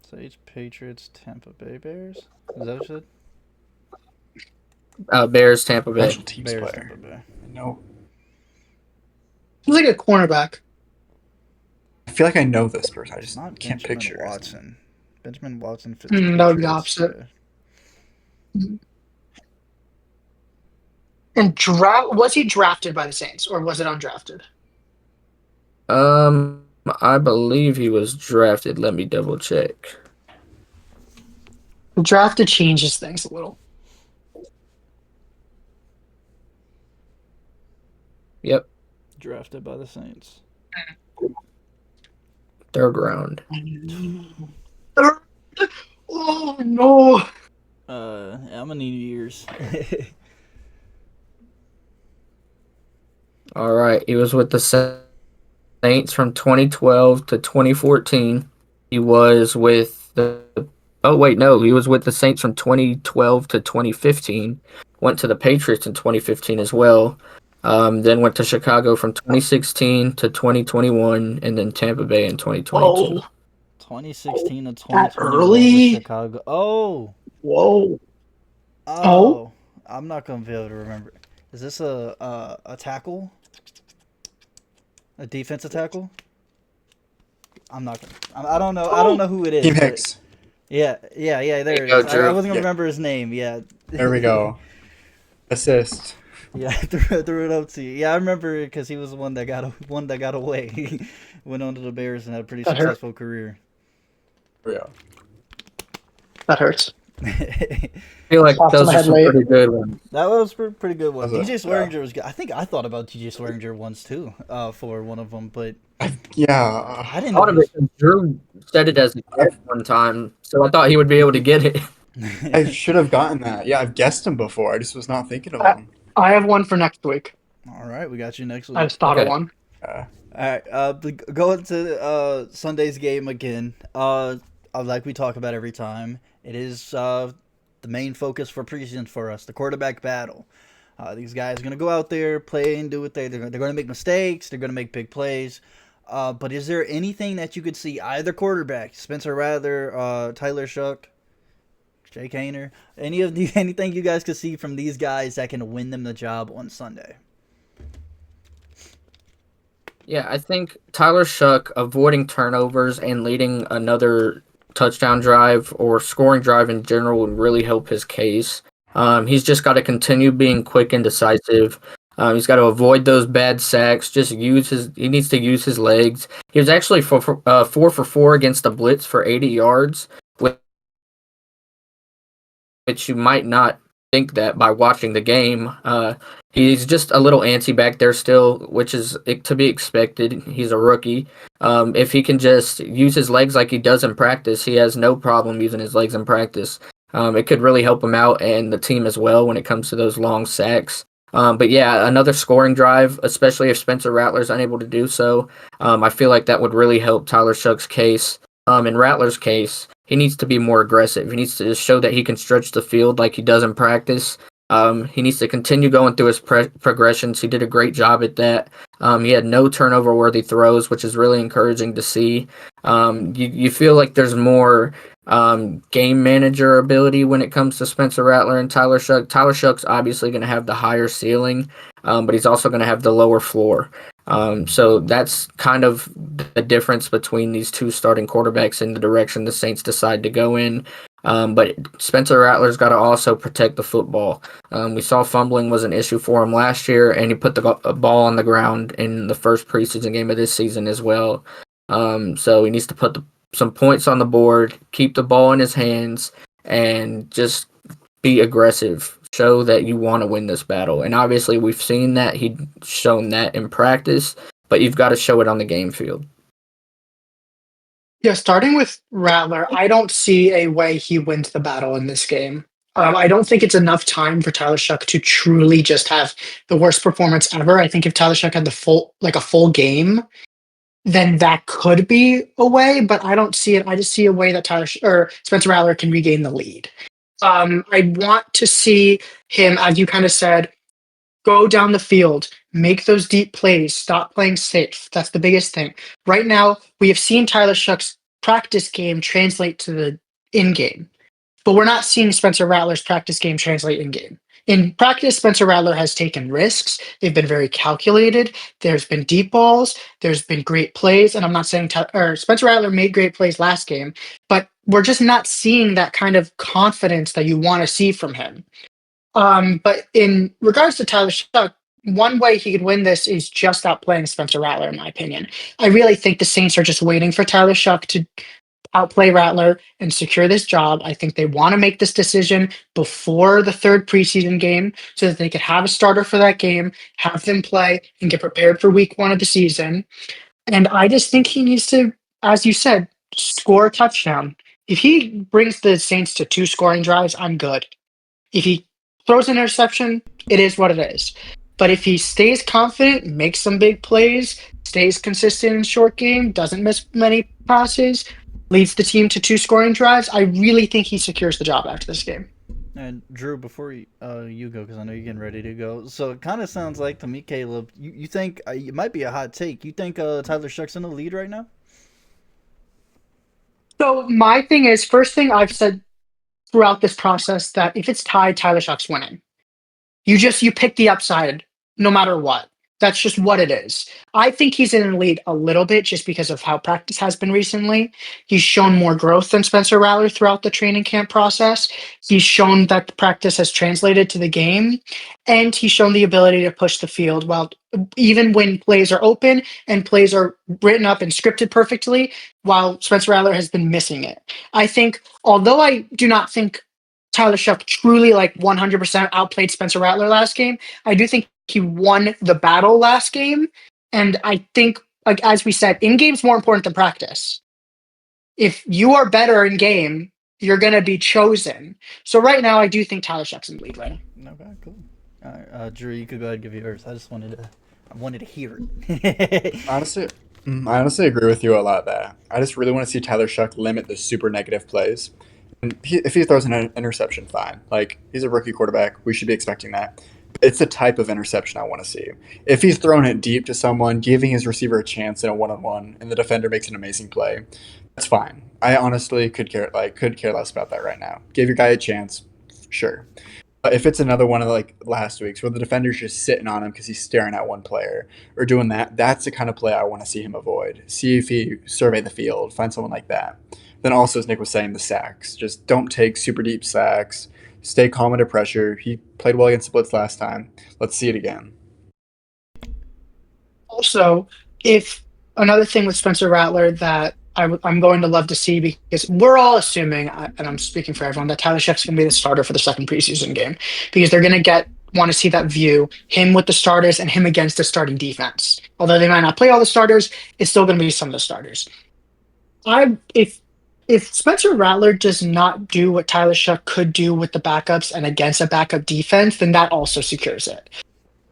Saints, Patriots, Tampa Bay, Bears. Is that what you Bears, Tampa Bay. Special said? teams Bears, player. Tampa Bay. No. He's like a cornerback. I feel like I know this person. I just Not can't Benjamin picture his name. Watson. Benjamin Watson fits. That would be the Patriots, opposite. yeah. And was he drafted by the Saints or was it undrafted? I believe he was drafted. Let me double check. The drafted changes things a little. Yep, Drafted by the Saints. third round. Oh no! I'm gonna need years. All right, he was with the Saints from 2012 to 2014. He was with the. Oh wait, no, he was with the Saints from 2012 to 2015. Went to the Patriots in 2015 as well. Then went to Chicago from 2016 to 2021, and then Tampa Bay in 2022. 2016 to That 2021 early? with Chicago. Oh. Whoa! Oh. I'm not gonna be able to remember. Is this a tackle? A defensive tackle? I'm not gonna. I don't know. I don't know who it is. Team but- Hicks. Yeah. There it you go, is. I Drew. wasn't gonna Yeah. remember his name. Yeah. There we go. Assist. Yeah, I threw it up to you. Yeah, I remember because he was the one that got away. He went on to the Bears and had a pretty That hurt. successful career. There we go. That hurts. I feel like Popped in those my are head some late. pretty good ones. That was a pretty good one. Was DJ it? Swearinger was good. I think I thought about DJ Swearinger once too, for one of them, but Yeah. I didn't Thought of know. it because Drew said it as a guess one time, so I thought he would be able to get it. I should have gotten that. Yeah, I've guessed him before. I just was not thinking of him. I have one for next week. All right, we got you next I week. just thought of Okay. one. Uh, All right, going to Sunday's game again. Like we talk about every time, it is the main focus for preseason for us, the quarterback battle. These guys are gonna go out there, play, and do what they're gonna make mistakes. They're gonna make big plays. But is there anything that you could see either quarterback, Spencer Rattler, Tyler Shuck, Jake Hayner, anything you guys could see from these guys that can win them the job on Sunday? Yeah, I think Tyler Shuck avoiding turnovers and leading another touchdown drive or scoring drive in general would really help his case. He's just got to continue being quick and decisive. He's got to avoid those bad sacks. Just use his. He needs to use his legs. He was actually 4 for 4 against the blitz for 80 yards, which you might not think that by watching the game. He's just a little antsy back there still, which is to be expected. He's a rookie. If he can just use his legs like he does in practice, he has no problem using his legs in practice. It could really help him out and the team as well when it comes to those long sacks. But yeah, another scoring drive, especially if Spencer Rattler's unable to do so. I feel like that would really help Tyler Shuck's case. In Rattler's case, he needs to be more aggressive. He needs to just show that he can stretch the field like he does in practice. He needs to continue going through his progressions. He did a great job at that. He had no turnover-worthy throws, which is really encouraging to see. You feel like there's more game manager ability when it comes to Spencer Rattler and Tyler Shuck. Tyler Shuck's obviously going to have the higher ceiling, but he's also going to have the lower floor. So that's kind of the difference between these two starting quarterbacks in the direction the Saints decide to go in. But Spencer Rattler's got to also protect the football. We saw fumbling was an issue for him last year, and he put the ball on the ground in the first preseason game of this season as well. So he needs to put some points on the board, keep the ball in his hands, and just be aggressive. Show that you want to win this battle. And obviously we've seen that. He's shown that in practice, but you've got to show it on the game field. Yeah, starting with Rattler, I don't see a way he wins the battle in this game. I don't think it's enough time for Tyler Shuck to truly just have the worst performance ever. I think if Tyler Shuck had a full game, then that could be a way, but I don't see it. I just see a way that Spencer Rattler can regain the lead. I want to see him, as you kind of said, go down the field, make those deep plays, stop playing safe. That's the biggest thing. Right now, we have seen Tyler Shuck's practice game translate to the in game, but we're not seeing Spencer Rattler's practice game translate in game. In practice, Spencer Rattler has taken risks. They've been very calculated. There's been deep balls. There's been great plays. And I'm not saying Spencer Rattler made great plays last game, but we're just not seeing that kind of confidence that you want to see from him. But in regards to Tyler Shuck, one way he could win this is just outplaying Spencer Rattler, in my opinion. I really think the Saints are just waiting for Tyler Shuck to outplay Rattler and secure this job. I think they want to make this decision before the third preseason game so that they could have a starter for that game, have them play, and get prepared for week 1 of the season. And I just think he needs to, as you said, score a touchdown. If he brings the Saints to 2 scoring drives, I'm good. If he throws an interception, it is what it is. But if he stays confident, makes some big plays, stays consistent in short game, doesn't miss many passes, leads the team to 2 scoring drives, I really think he secures the job after this game. And Drew, before you go, because I know you're getting ready to go, so it kind of sounds like to me, Caleb, you think it might be a hot take. You think Tyler Shuck's in the lead right now? So my thing is, first thing I've said throughout this process, that if it's tied, Tyler Shuck's winning. You pick the upside no matter what. That's just what it is. I think he's in the lead a little bit just because of how practice has been recently. He's shown more growth than Spencer Rattler throughout the training camp process. He's shown that the practice has translated to the game, and he's shown the ability to push the field while even when plays are open and plays are written up and scripted perfectly, while Spencer Rattler has been missing it. I think, although I do not think Tyler Shuck truly 100% outplayed Spencer Rattler last game, I do think he won the battle last game. And I think, as we said, in game's more important than practice. If you are better in game, you're going to be chosen. So right now, I do think Tyler Shuck's in the lead right now. Okay, cool. Drew, you could go ahead and give yours. I wanted to hear it. Honestly, I honestly agree with you a lot there. I just really want to see Tyler Shuck limit the super negative plays. And if he throws an interception, fine. Like, he's a rookie quarterback. We should be expecting that. It's the type of interception I want to see. If he's throwing it deep to someone, giving his receiver a chance in a one-on-one, and the defender makes an amazing play, that's fine. I honestly could care less about that right now. Give your guy a chance, sure. But if it's another one of like last week's where the defender's just sitting on him because he's staring at one player or doing that, that's the kind of play I want to see him avoid. See if he survey the field, find someone like that. Then also, as Nick was saying, the sacks. Just don't take super deep sacks. Stay calm under pressure. He played well against the blitz last time. Let's see it again. Also, if another thing with Spencer Rattler that I'm going to love to see, because we're all assuming, and I'm speaking for everyone, that Tyler Shuck's going to be the starter for the second preseason game, because they're going to want to see that view, him with the starters and him against the starting defense. Although they might not play all the starters, it's still going to be some of the starters. If Spencer Rattler does not do what Tyler Shuck could do with the backups and against a backup defense, then that also secures it.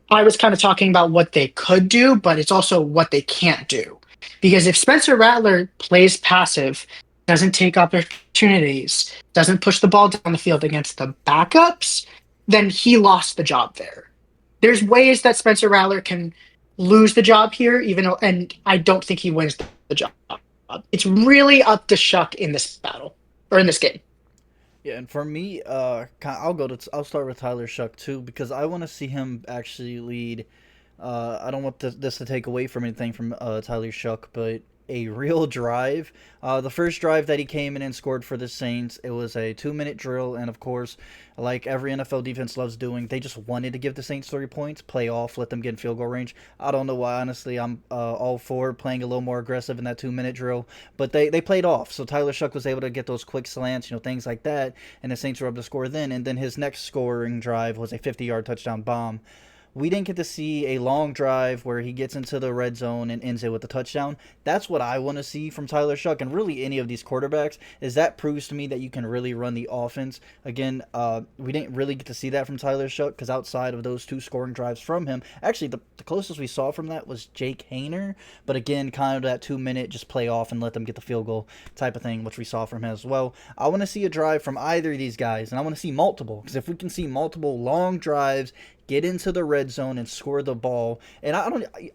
I was kind of talking about what they could do, but it's also what they can't do. Because if Spencer Rattler plays passive, doesn't take opportunities, doesn't push the ball down the field against the backups, then he lost the job there. There's ways that Spencer Rattler can lose the job here, and I don't think he wins the job. It's really up to Shuck in this battle, or in this game. Yeah, and for me, I'll start with Tyler Shuck too, because I want to see him actually lead. I don't want this to take away from anything from Tyler Shuck, but a real drive. The first drive that he came in and scored for the Saints, it was a 2-minute drill, and of course, like every NFL defense loves doing, they just wanted to give the Saints 3 points, play off, let them get in field goal range. I don't know why, honestly. I'm all for playing a little more aggressive in that 2-minute drill, but they played off, so Tyler Shuck was able to get those quick slants, things like that, and the Saints were able to score then, and then his next scoring drive was a 50-yard touchdown bomb. We didn't get to see a long drive where he gets into the red zone and ends it with a touchdown. That's what I want to see from Tyler Shuck, and really any of these quarterbacks, is that proves to me that you can really run the offense. Again, we didn't really get to see that from Tyler Shuck, because outside of those 2 scoring drives from him, actually the closest we saw from that was Jake Hayner, but again, kind of that 2-minute just play off and let them get the field goal type of thing, which we saw from him as well. I want to see a drive from either of these guys, and I want to see multiple, because if we can see multiple long drives, get into the red zone and score the ball. And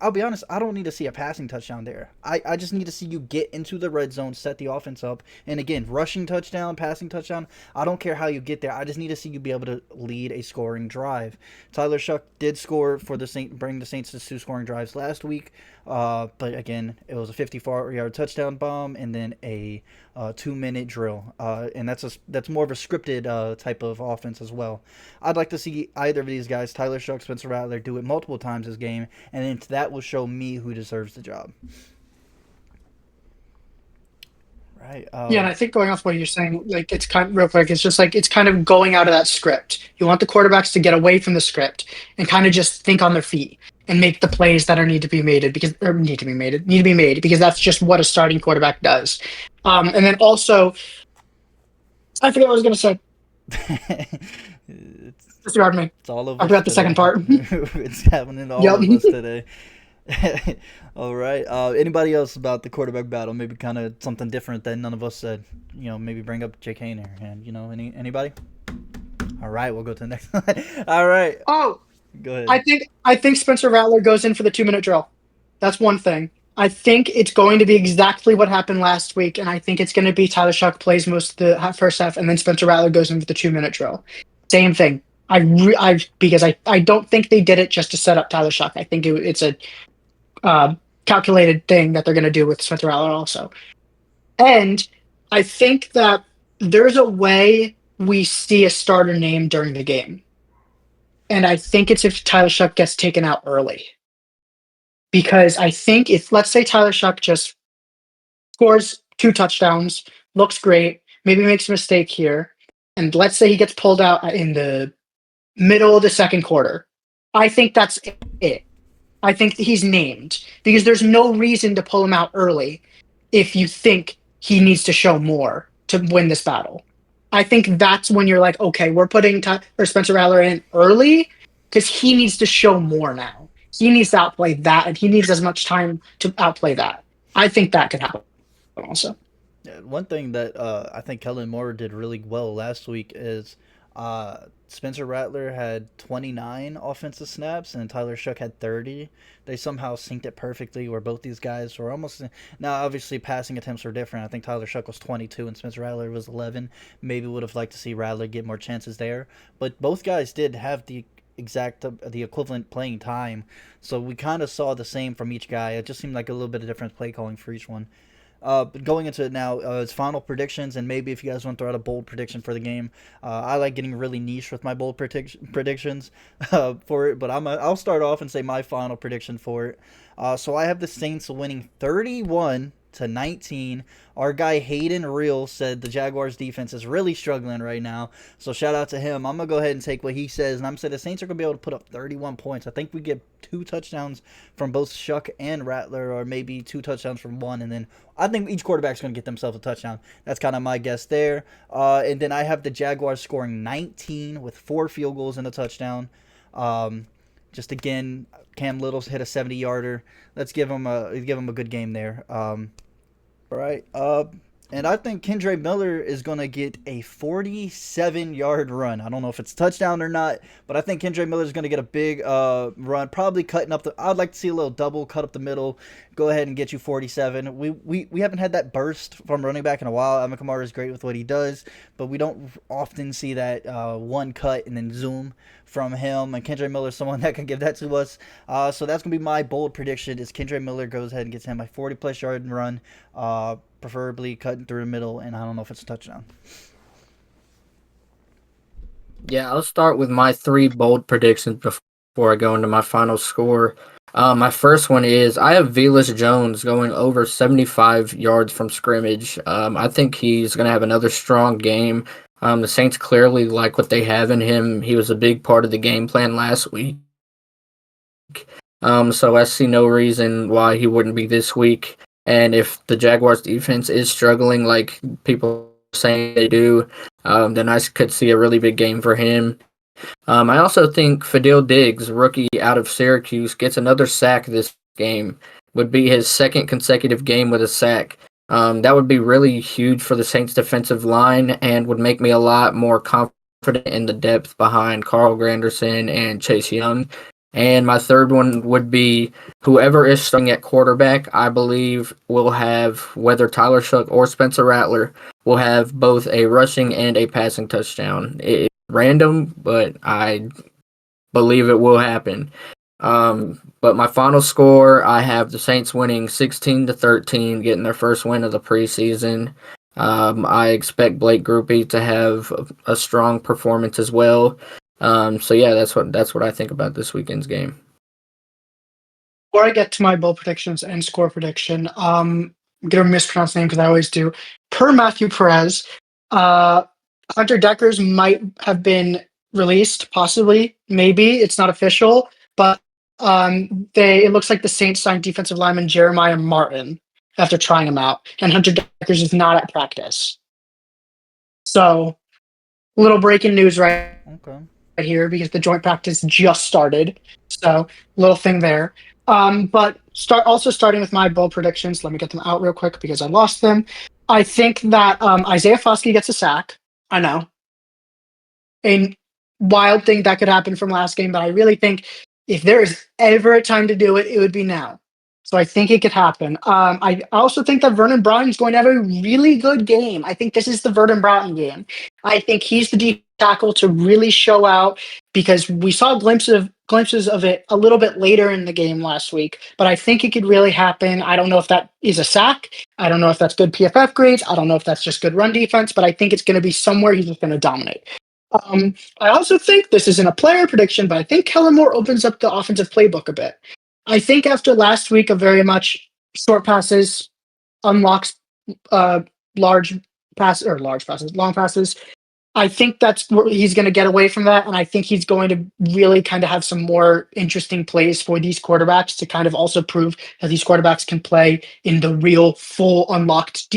I'll be honest, I don't need to see a passing touchdown there. I just need to see you get into the red zone, set the offense up. And again, rushing touchdown, passing touchdown, I don't care how you get there. I just need to see you be able to lead a scoring drive. Tyler Shuck did score for the Saints, bring the Saints to 2 scoring drives last week. But again, it was a 54-yard touchdown bomb and then a 2-minute drill. And that's more of a scripted type of offense as well. I'd like to see either of these guys, Tyler Shuck, Spencer Rattler, do it multiple times this game, and then that will show me who deserves the job. Right. Yeah, and I think going off what you're saying, like it's kind of real quick, it's just like it's kind of going out of that script. You want the quarterbacks to get away from the script and kind of just think on their feet and make the plays that need to be made because that's just what a starting quarterback does. And then also, I forget what I was going to say. Disregard me. It's all of I forgot the second part. It's happening to all of us today. All right. Anybody else about the quarterback battle? Maybe kind of something different that none of us said. Maybe bring up Jake Hayner and anybody. All right, we'll go to the next one. All right. Oh, go ahead. I think Spencer Rattler goes in for the 2-minute drill. That's one thing. I think it's going to be exactly what happened last week, and I think it's going to be Tyler Shuck plays most of the first half, and then Spencer Rattler goes in for the 2-minute drill. Same thing. Because I don't think they did it just to set up Tyler Shuck. I think it's a calculated thing that they're going to do with Spencer Rattler also. And I think that there's a way we see a starter name during the game. And I think it's if Tyler Shuck gets taken out early. Because I think if, let's say Tyler Shuck just scores 2 touchdowns, looks great, maybe makes a mistake here, and let's say he gets pulled out in the middle of the second quarter, I think that's it. I think he's named because there's no reason to pull him out early if you think he needs to show more to win this battle. I think that's when you're like, okay, we're putting Spencer Rattler in early because he needs to show more now. He needs to outplay that, and he needs as much time to outplay that. I think that could happen also. Yeah, one thing that I think Kellen Moore did really well last week is Spencer Rattler had 29 offensive snaps and Tyler Shough had 30. They somehow synced it perfectly where both these guys were almost. Now, obviously, passing attempts were different. I think Tyler Shough was 22 and Spencer Rattler was 11. Maybe would have liked to see Rattler get more chances there. But both guys did have the equivalent playing time. So we kind of saw the same from each guy. It just seemed like a little bit of different play calling for each one. But going into it now, it's final predictions, and maybe if you guys want to throw out a bold prediction for the game, I like getting really niche with my bold predictions for it. But I'll start off and say my final prediction for it. So I have the Saints winning 31-19. Our guy Hayden Real said the Jaguars defense is really struggling right now. So shout out to him. I'm going to go ahead and take what he says. And I'm saying the Saints are going to be able to put up 31 points. I think we get 2 touchdowns from both Shough and Rattler, or maybe 2 touchdowns from one. And then I think each quarterback's going to get themselves a touchdown. That's kind of my guess there. And then I have the Jaguars scoring 19 with 4 field goals and a touchdown. Just again, Cam Little's hit a 70-yarder. Let's give him a good game there. All right. And I think Kendre Miller is going to get a 47-yard run. I don't know if it's a touchdown or not, but I think Kendre Miller is going to get a big run, probably cutting up I'd like to see a little double, cut up the middle, go ahead and get you 47. We haven't had that burst from running back in a while. Alvin Kamara is great with what he does, but we don't often see that one cut and then zoom from him. And Kendre Miller is someone that can give that to us. So that's going to be my bold prediction is Kendre Miller goes ahead and gets him a 40-plus yard run, preferably cutting through the middle, and I don't know if it's a touchdown. Yeah, I'll start with my 3 bold predictions before I go into my final score. My first one is I have Velus Jones going over 75 yards from scrimmage. I think he's going to have another strong game. The Saints clearly like what they have in him. He was a big part of the game plan last week. So I see no reason why he wouldn't be this week. And if the Jaguars defense is struggling like people are saying they do, then I could see a really big game for him. I also think Fadil Diggs, rookie out of Syracuse, gets another sack this game. Would be his 2nd consecutive game with a sack. That would be really huge for the Saints defensive line and would make me a lot more confident in the depth behind Carl Granderson and Chase Young. And my third one would be whoever is starting at quarterback, I believe will have, whether Tyler Shough or Spencer Rattler, will have both a rushing and a passing touchdown. It's random, but I believe it will happen. But my final score, I have the Saints winning 16-13, getting their first win of the preseason. I expect Blake Grupe to have a strong performance as well. So yeah, that's what I think about this weekend's game. Before I get to my bold predictions and score prediction, I'm gonna mispronounce the name because I always do. Per Matthew Perez, Hunter Deckers might have been released, possibly, maybe it's not official, but it looks like the Saints signed defensive lineman Jeremiah Martin after trying him out, and Hunter Deckers is not at practice. So, little breaking news right here because the joint practice just started. So, little thing there. But starting with my bold predictions. Let me get them out real quick because I lost them. I think that Isaiah Foskey gets a sack. I know. A wild thing that could happen from last game, but I really think if there is ever a time to do it, it would be now. So I think it could happen. I also think that Vernon Broughton is going to have a really good game. I think this is the Vernon Broughton game. I think he's the deep tackle to really show out because we saw glimpses of it a little bit later in the game last week, but I think it could really happen. I don't know if that is a sack. I don't know if that's good PFF grades. I don't know if that's just good run defense, but I think it's going to be somewhere he's just going to dominate. I also think this isn't a player prediction, but I think Kellen Moore opens up the offensive playbook a bit. I think after last week of very much short passes, unlocks long passes, I think that's where he's going to get away from that, and I think he's going to really kind of have some more interesting plays for these quarterbacks to kind of also prove that these quarterbacks can play in the real full unlocked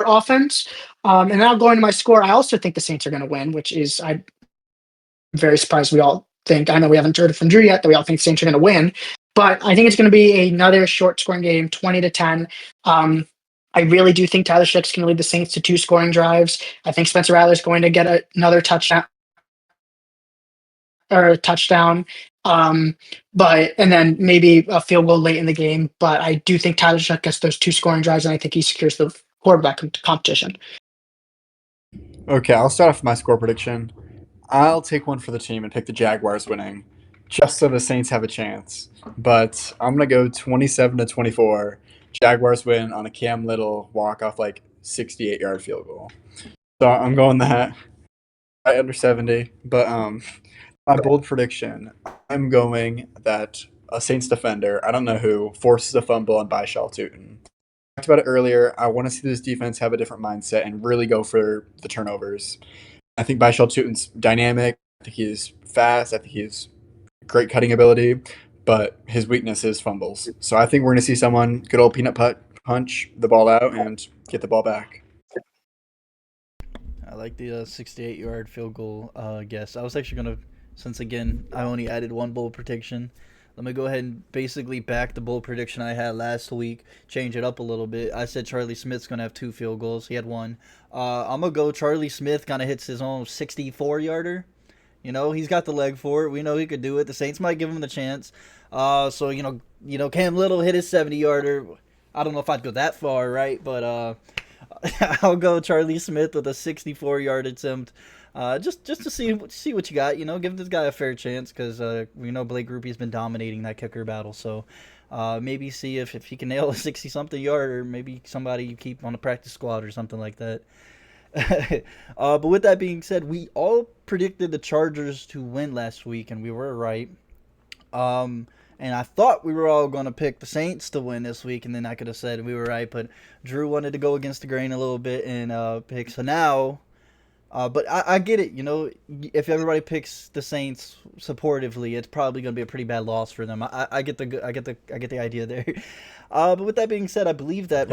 offense. And now going to my score, I also think the Saints are going to win, which is I'm very surprised we all think, I know we haven't heard it from Drew yet, that we all think Saints are going to win, but I think it's going to be another short scoring game, 20-10. I really do think Tyler Schick's going to lead the Saints to 2 scoring drives. I think Spencer Rattler is going to get another touchdown or a touchdown. And then maybe a field goal late in the game. But I do think Tyler Schick gets those 2 scoring drives, and I think he secures the quarterback competition. Okay, I'll start off with my score prediction. I'll take one for the team and pick the Jaguars winning, just so the Saints have a chance. But I'm gonna go 27-24. Jaguars win on a Cam Little walk-off 68-yard field goal. So I'm going that right under 70. But my bold prediction, I'm going that a Saints defender, I don't know who, forces a fumble on Baishal Tootin. Talked about it earlier. I want to see this defense have a different mindset and really go for the turnovers. I think Baishal Tootin's dynamic. I think he's fast. I think he's great cutting ability, but his weakness is fumbles. So I think we're going to see someone good old peanut punch the ball out and get the ball back. I like the 68-yard field goal guess. I was actually going to, since again, I only added one bold prediction, let me go ahead and basically back the bold prediction I had last week, change it up a little bit. I said Charlie Smith's going to have 2 field goals. He had 1. I'm going to go Charlie Smith kind of hits his own 64-yarder. You know, he's got the leg for it. We know he could do it. The Saints might give him the chance. So, Cam Little hit his 70-yarder. I don't know if I'd go that far, right? But I'll go Charlie Smith with a 64-yard attempt. Just to see what you got. Give this guy a fair chance because we know Blake Grupe's been dominating that kicker battle. So maybe see if he can nail a 60-something yard, or maybe somebody you keep on the practice squad or something like that. But with that being said, we all predicted the Chargers to win last week, and we were right. And I thought we were all going to pick the Saints to win this week, and then I could have said we were right. But Drew wanted to go against the grain a little bit and pick. So now, but I get it. If everybody picks the Saints supportively, it's probably going to be a pretty bad loss for them. I get the idea there. But with that being said, I believe that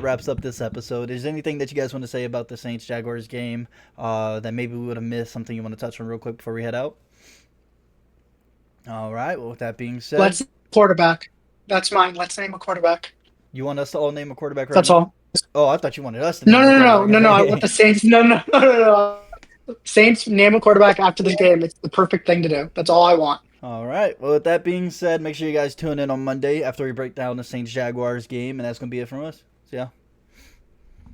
wraps up this episode. Is there anything that you guys want to say about the Saints Jaguars game that maybe we would have missed? Something you want to touch on real quick before we head out? All right. Well, with that being said, Let's quarterback. That's mine. Let's name a quarterback. You want us to all name a quarterback? Right That's now? all. Oh, I thought you wanted us to. Name No. I want the Saints. No. Saints name a quarterback after this game. It's the perfect thing to do. That's all I want. All right. Well, with that being said, make sure you guys tune in on Monday after we break down the Saints Jaguars game, and that's gonna be it from us. See ya.